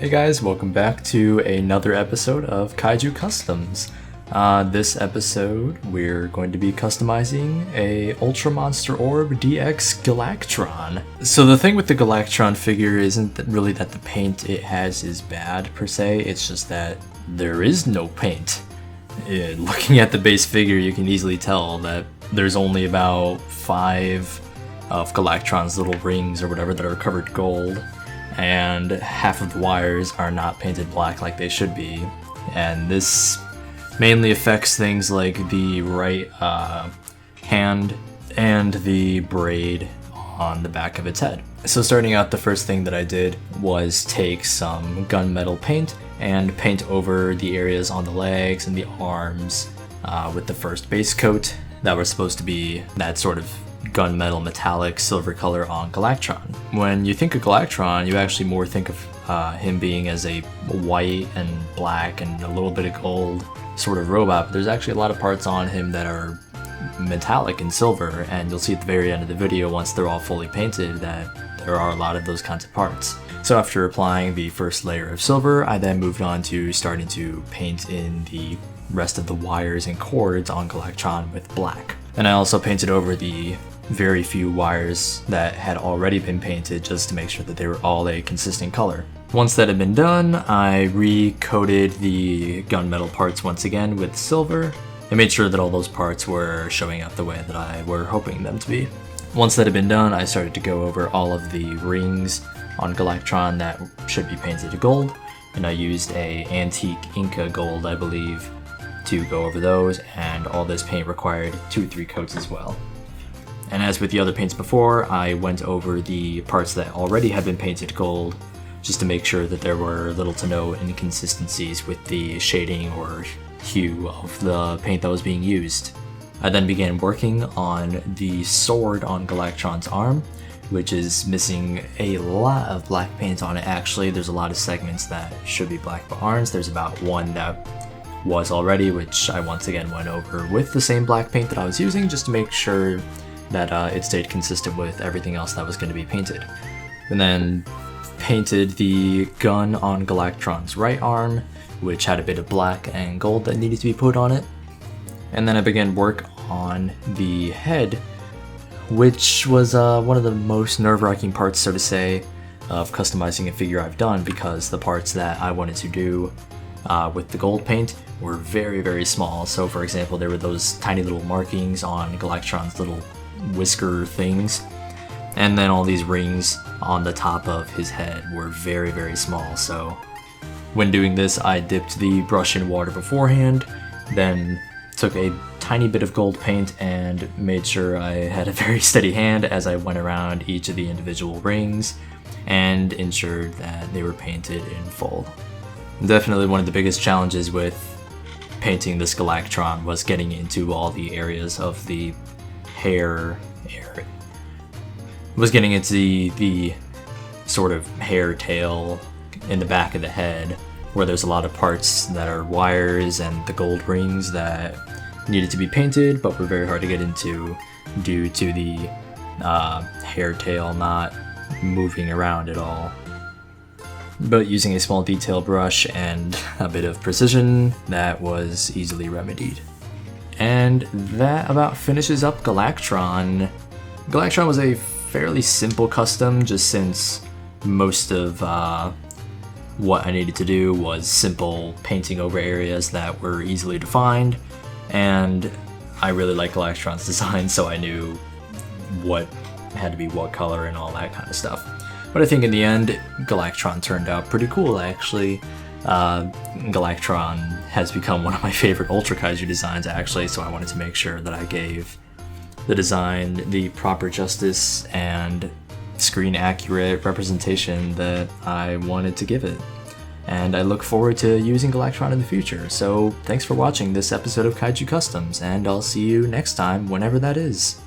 Hey guys, welcome back to another episode of Kaiju Customs. This episode, we're going to be customizing a Ultra Monster Orb DX Galactron. So the thing with the Galactron figure isn't really that the paint it has is bad per se, it's just that there is no paint. Looking at the base figure, you can easily tell that there's only about 5 of Galactron's little rings or whatever that are covered gold, and half of the wires are not painted black like they should be, and this mainly affects things like the right hand and the braid on the back of its head. So starting out, the first thing that I did was take some gunmetal paint and paint over the areas on the legs and the arms with the first base coat that was supposed to be that sort of gunmetal metallic silver color on Galactron. When you think of Galactron, you actually more think of him being as a white and black and a little bit of gold sort of robot, but there's actually a lot of parts on him that are metallic and silver, and you'll see at the very end of the video, once they're all fully painted, that there are a lot of those kinds of parts. So after applying the first layer of silver, I then moved on to starting to paint in the rest of the wires and cords on Galactron with black. And I also painted over the very few wires that had already been painted just to make sure that they were all a consistent color. Once that had been done, I re-coated the gunmetal parts once again with silver and made sure that all those parts were showing up the way that I were hoping them to be. Once that had been done, I started to go over all of the rings on Galactron that should be painted to gold, and I used a antique Inca gold, I believe, to go over those, and all this paint required 2 or 3 coats as well. And as with the other paints before, I went over the parts that already had been painted gold just to make sure that there were little to no inconsistencies with the shading or hue of the paint that was being used. I then began working on the sword on Galactron's arm, which is missing a lot of black paint on it actually. There's a lot of segments that should be black but aren't. There's about 1 that was already, which I once again went over with the same black paint that I was using just to make sure that it stayed consistent with everything else that was going to be painted. And then painted the gun on Galactron's right arm, which had a bit of black and gold that needed to be put on it. And then I began work on the head, which was one of the most nerve-wracking parts, so to say, of customizing a figure I've done, because the parts that I wanted to do with the gold paint were very, very small. So for example, there were those tiny little markings on Galactron's little whisker things, and then all these rings on the top of his head were very, very small. So when doing this, I dipped the brush in water beforehand, then took a tiny bit of gold paint and made sure I had a very steady hand as I went around each of the individual rings and ensured that they were painted in full. Definitely one of the biggest challenges with painting this Galactron was getting into all the areas of the hair area. Was getting into the sort of hair tail in the back of the head, where there's a lot of parts that are wires and the gold rings that needed to be painted but were very hard to get into due to the hair tail not moving around at all. But using a small detail brush and a bit of precision, that was easily remedied. And that about finishes up Galactron. Galactron was a fairly simple custom, just since most of what I needed to do was simple painting over areas that were easily defined, and I really like Galactron's design, so I knew what had to be what color and all that kind of stuff. But I think in the end, Galactron turned out pretty cool actually. Galactron has become one of my favorite Ultra Kaiju designs actually, so I wanted to make sure that I gave the design the proper justice and screen accurate representation that I wanted to give it. And I look forward to using Galactron in the future. So thanks for watching this episode of Kaiju Customs, and I'll see you next time whenever that is.